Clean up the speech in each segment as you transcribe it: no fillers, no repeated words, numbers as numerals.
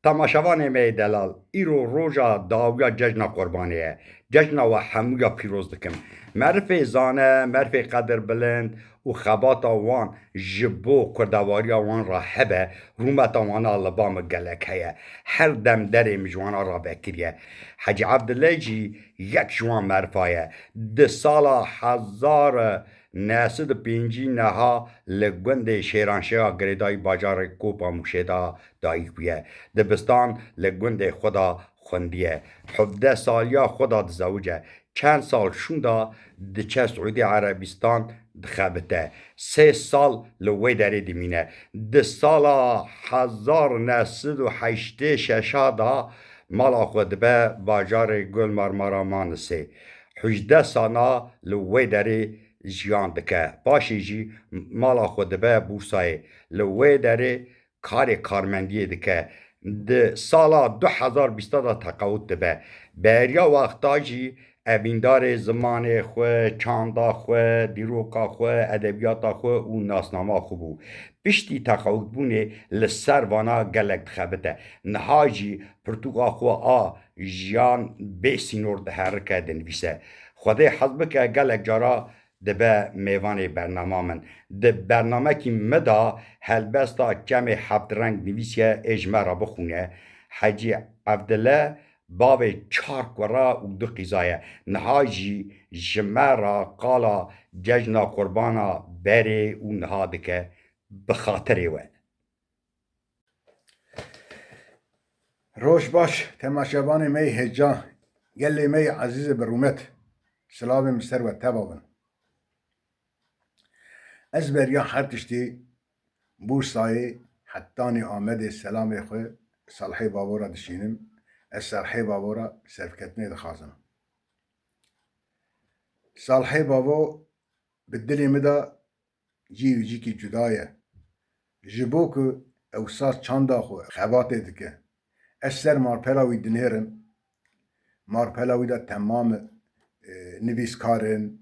تماشاوان می دلال ایرو روژا داویا جشن قربانیه جشن و همویا پیروز دکم معرف زانه معرف قدر بلند و خبات وان جبو کردواری وان را هبه رومت وان لبام گلک هیه هر دم دری مجوانا را بکریه حج عبدالله جی یک جوان معرفایه ده سالا هزار نسد پینجی نها لگند شیرانشاه گریدای باجار کوپا موشیدا دایک بیه دبستان لگند خدا خوندیه 17 سالیا خدا دزوجه چند سال شوندا دچه سعودی عربستان دخبته 3 سال لوی داری دمینه ده سالا 1908 ششادا مالا خود به باجار گل مرمارا مانسه 18 سانا لوی داری جیان دکه پاشی جی مالا خود به بورسای لوی داری کار کارمندی دکه ده سالا 2020 دا تقاوت دبه بریا وقتا جی اویندار زمان خو چاندا خو دیروکا خو ادبیاتا خو و ناسنامه خو بو پشتی تقاوت بونه لسر وانا گلک خبته نهاجی پرتوقا خو جیان بیسینور ده هرکه دنویسه خدای حزب که گلک جارا دبه میوان برنامه من ده برنامه که مدا هلبستا کم هفت رنگ نویسیه اجمه را بخونه حجی عبدالله باب 4 کرا و 2 قیزایه نهاجی جمه را قالا ججنا قربانا بره و نهاده که بخاطره و روش باش تماشاوان می هجا گلی می عزیز برومت سلام مستر و تبابن از بریا هر تشتی بورسای حتانی آمد سلام خو صالحی بابا را دشینم از صالحی بابا را سرفکتنی دخوازم صالحی بابا بدلی مدا جی و جی کی جدایه جبو که اوساس چاندا خو خباته دکه از سر مارپلاوی دنهرم مارپلاوی دا تمام نویسکارن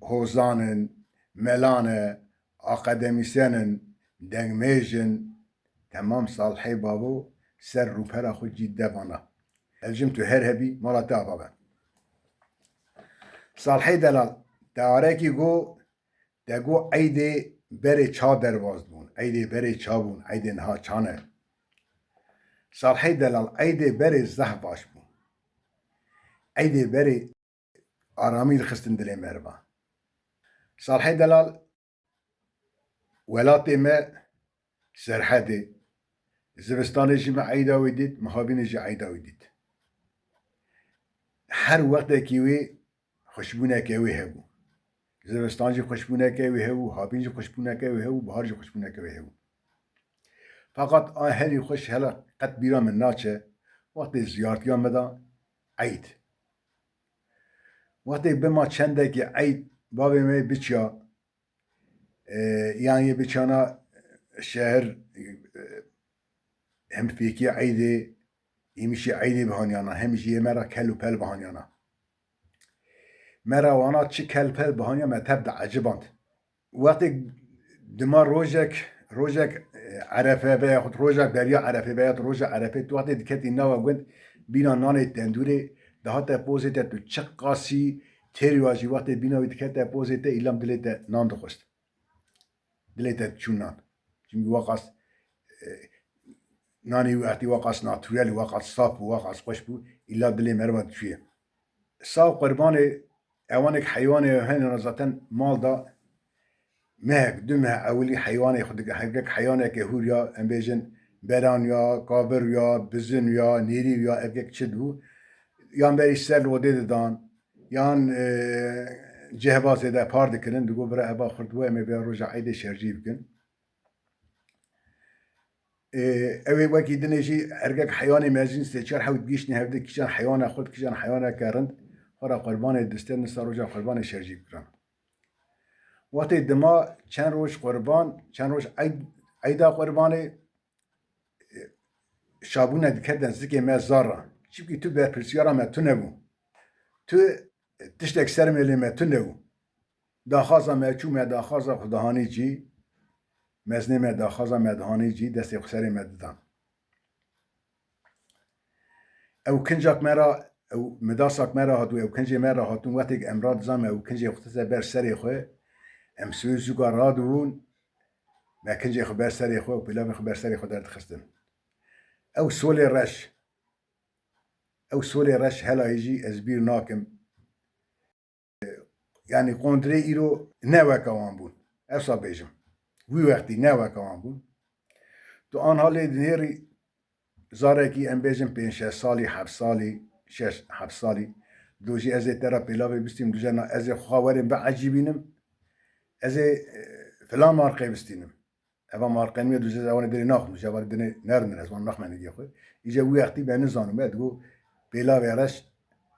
هوزانن ملانه اکادمیسینن دنگمیجن تمام صالحی بابو سر روپرا خود جی دوانا الجم تو هر هبی مالا تابا صالحی دلال داره گو دگو ایده بره چا درواز بون ایده بره چا بون ایده نها چانه صالحی دلال ایده بره زه باش بون ایده بره آرامی خستن دلی مربا صالحی دلال ولات ما سرحده زبستان جی ما عیدا ویدید مهابین جی عیدا ویدید هر وقت کیوی خوشبونه کیوی هبو زبستان جی خوشبونه کیوی هبو هابین جی خوشبونه کیوی هبو بهار جی خوشبونه کیوی هبو فقط هری خوش هلا قد بیرا من ناچه وقت زیارتیان مدا عید وقتی بما چنده که عید بابی می بچیا yani بچانا شهر هم فيكي عيدي يمشي عيدي بهانيانا همشي مرا كل وبل بهانيانا مرا وانا تشي كل بل بهانيا ما تبدا عجبانت وقت دمار روجك عرفه بياخد روجك بريا عرفه بياخد روجك عرفه وقت دكتي نوا قلت بينا ناني تندوري دهات بوزيت تو تشقاسي تريواجي وقت بينا دكت بوزيت إلام دلت نان دخست دلت تشونان چون واقعا نانی وقتی واقعا ناتوریل واقعا صاف واقعا خوش بود الا دلی مرمت چیه ساو قربان اوانک حیوان هن نزاتن مال دا مهک دمه اولی حیوان خود حقیق حیوان که هوریا امبیجن بران یا کابر یا بزن یا نیری یا اگه چد بو یان بری سر وده دان یان جهباز ده پارد کنن دگو برای ابا خردوه امی بیا روژا عید شرجی بکن اوی وکی دنیجی ارگک حیوان مزین استچار حود گیش نهفته کشان حیوان خود کشان حیوان کارند خورا قربان دستن نسا روژا قربان شرجی بکرن وقتی دما چند روز قربان چند روز عیدا قربان شابونه دکردن زکی مزارا چیبکی تو به پرسیارا متو نبو تو تشتک سر ملی متو نبو داخازا مچو داخازا خداهانی جی مزنی داخازا مدهانی جی دست خسری مددان او کنجاک مرا او مداساک مرا هاتو او کنجی مرا هاتون وقتی امراد زام او کنجی خودت بر سری خو ام سوزوکا رادون ما کنجی خو بر سری خو و پیلاوی خو بر سری خو درد خستن او سولی رش هلا يجي ازبير ناكم يعني قندري إيرو نوا كوان بون أصلا بيجم وي وقتي نوا كوان بون تو آن حالی دنیری زارکی ام بيجم بين 6 سالي 7 سالي 6 7 سالي دوجي ازي ترى بيلاوي بستيم دوجنا ازي خاورين بعجيبينم ازي فلان مارقي بستينم اما مارقين ميا دوجي زوان دري ناخم جوار دني نرمن از وان نخمن دي خو يجي وي وقتي بين زانو مدغو بيلاوي رش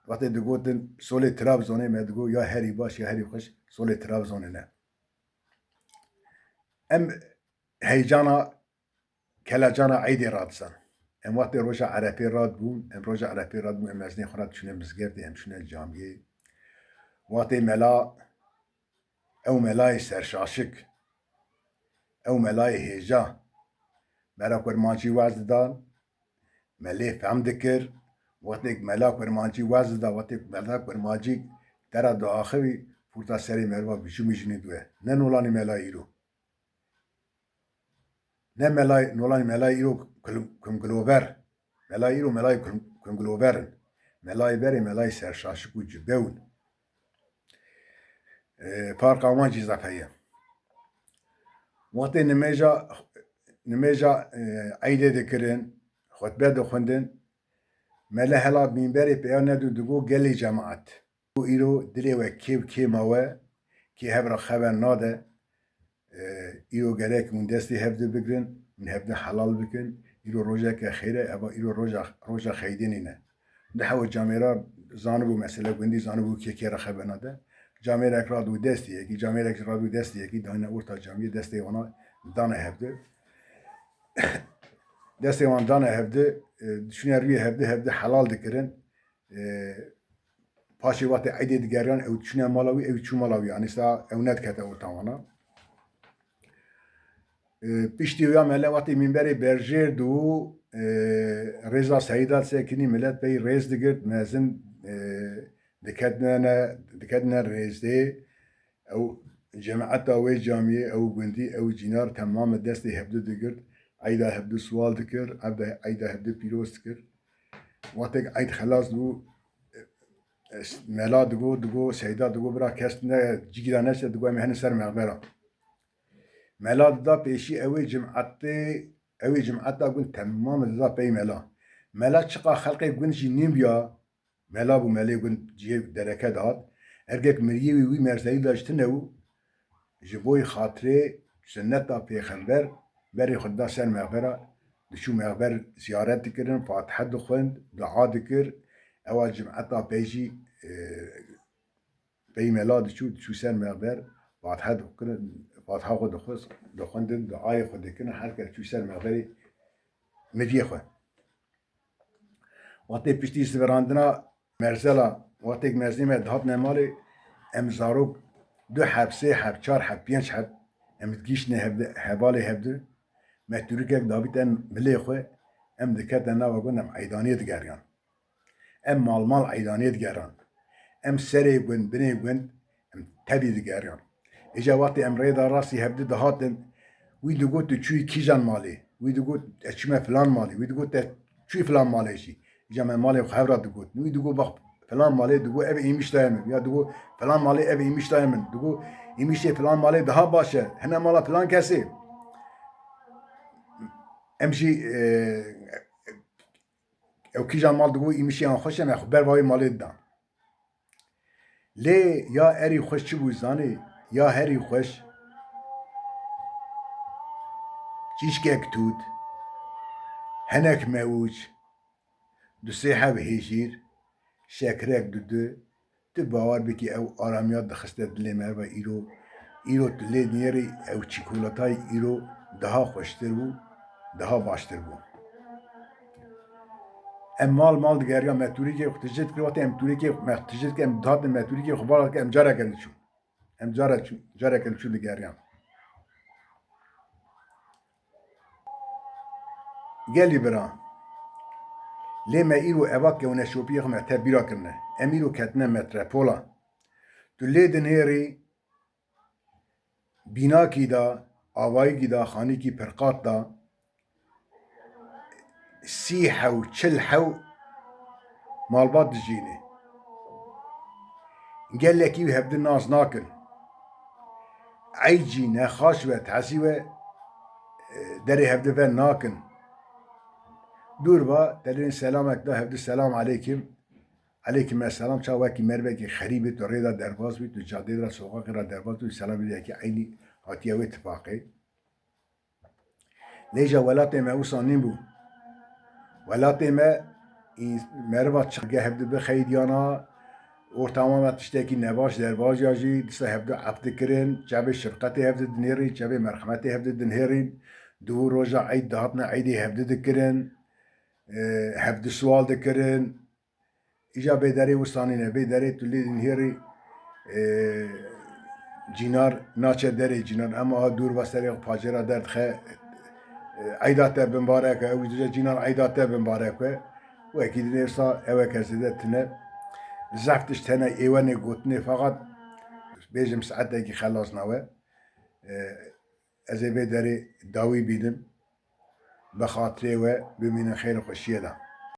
وقتی دگوتن سول ترابزونه مدگو یا هری باش یا هری خوش سول ترابزونه نه ام هیجانا کلاجانا عیدی رادسن ام وقتی روژا عربی راد بون ام روژا عربی راد بون ام ازنی خورد چونه مزگردی ام چونه جامعه وقتی ملا او ملای سرشاشک او ملای هیجا مرا کرمانچی وزد دان ملی فهم دکر وقتی ملا کرمانچی وزد دا وقتی ملا کرمانچی ترا دو آخوی پورتا سری مروا بشو میجونی دوه نه نولانی ملا ایرو نه ملای نولانی ملای ایرو کنگلوبر ملای ایرو ملای کنگلوبرن ملای بری ملای سرشاشک و جبون فرق آمان چیزا فیه وقتی نمیجا عیده دکرن خطبه دخوندن ملا هلا بینبری پیان ندو دگو گلی جماعت ایرو دلی و کیماوه کی هبرا خبر ناده ایرو گره که من دستی هفته بگرن من هفته حلال بکن ایرو روژه که خیره اما ایرو روژه خیدینی نه ده هوا جامعه زانبو مسئله گندی زانبو که را خبر ناده جامعه را دو دستی یکی جامعه را دو دستی یکی دانه ورتا جامعه دستی وانا دانه هفته دستی وان دانه هفته شونه روی هفته حلال دکرن پاشی وقت عیدی دیگریان او شونه مالاوی او چو مالاوی یعنی سا او ند کته ورتا وانا پشتی ویا مله وقتی منبری برجر دو رضا سعیدات سکنی ملت بی رز دگرد مازن دکتنا رزده او جماعت او جامعه او گندی او جنار تمام دستی هبدو دگرد عیدا هبدو سوال دکر عیدا هبدو پیروز دکر وقتی عید خلاص دو ملا دگو سعیدات دگو برا کستنه جیگیدا نشد دگو همه سر مغبرا ملا دا پیشی اوی جمعت دا گون تمام دا پی ملا چقا خلقی گون جی نیم بیا ملا بو ملی گون جی درکه داد ارگک مریوی وی مرزایی داشتنه و جبوی خاطره سنت دا پیغمبر بری خود دا سر مغبره دشو مغبر زیارت دکرن فاتحه دخوند دعا دکر اول جمعت دا پیشی پی ملا دشو سر مغبر فاتحه دکرن فاتحه خود دخوندن دعای خود دکرن هر که چو سر مغبری مدیه خود وقتی پشتی سوراندنا مرزلا وقتی مرزی میں دهات نمالی امزارو 2 حب 3 حب 4 حب 5 حب امدگیش نه حبالی هبده مهتوری که دابیتن ملی خو ام دکتن نوا گونم عیدانیت گریان ام مال عیدانیت گران ام سری گوند بنی گوند ام تبی گریان اجا وقتی ام ریدا راسی هبده دهاتن وی دو گوت چوی کیجان مالی وی دو گوت اچمه فلان مالی وی دو گوت چوی فلان مالی شی جمع مالی خبرات دو گوت وی دو گو بخ فلان مالی دو گو اب ایمیش دایم یا دو گو فلان مالی اب ایمیش دایم دو گو ایمیش فلان مالی daha باشه هنه مالا فلان کسی امشی او کیجان مال دو گو ایمیشی آن خوشه نه خبر وای مالی دان لی یا اری خوش چی بوزانی یا هری خوش چیشکک تود هنک موج دو سه حب هیجیر شکرک دو تو باور بکی او آرامیات دخسته دلی مرو ایرو تلی نیری او چیکولاتای ایرو daha خوشتر بو daha باشتر بو ام مال دگریا متوری که تجد کروات ام توری که تجد که ام داد متوری که خبر که ام جاره کنشون ام جاره کنشون دگریا گلی برا لێ me îro eva kewne şopiyê xwe me te bîra kirine em îro ketine metropola tu lê dinêrî bînakî da avayîkî da xanîkî pirqat da sî hew çil hew malbat dijînê gelekî wî hevdî nas nakin eycî nexweş ve tehsî we derê hevdî ve nakin dûr ba telên selamek da hevdî selam aleyküm aleyküm esselam ça wekî mervekî xerîbê tu rêda derbas bî tu cadê ra soqaqê ra derbas bî selam bidekî eynî hatiye wê tifaqê lê ja welatê me wisa nîn bû welatê me meriva çirge hevdî bixeydiyana ortamama tiştekî nebaş derbaja jî dîsa hevdî ef dikirin çavê şirqetê hevdî dinêrîn çavê merxemetê hevdî dinhêrîn du roja eyd dihatine eydê hevdî dikirin hevdî swal dikirin îja bêderê wistanîne bêderê tu lê dinhêrî cînar naçe derê cînar ema dûr ve serê pacêra derdixe eyda te binbarek e ew dije cînar eyda te binbarek e wekî dinê wisa ewek hezêde tune zef tişt hene êwenê gotinê feqat bêjim saetekî xelas nawe ez ê vê derê dawî bînim bi xatirê we bimînin xêr û xweşiyê de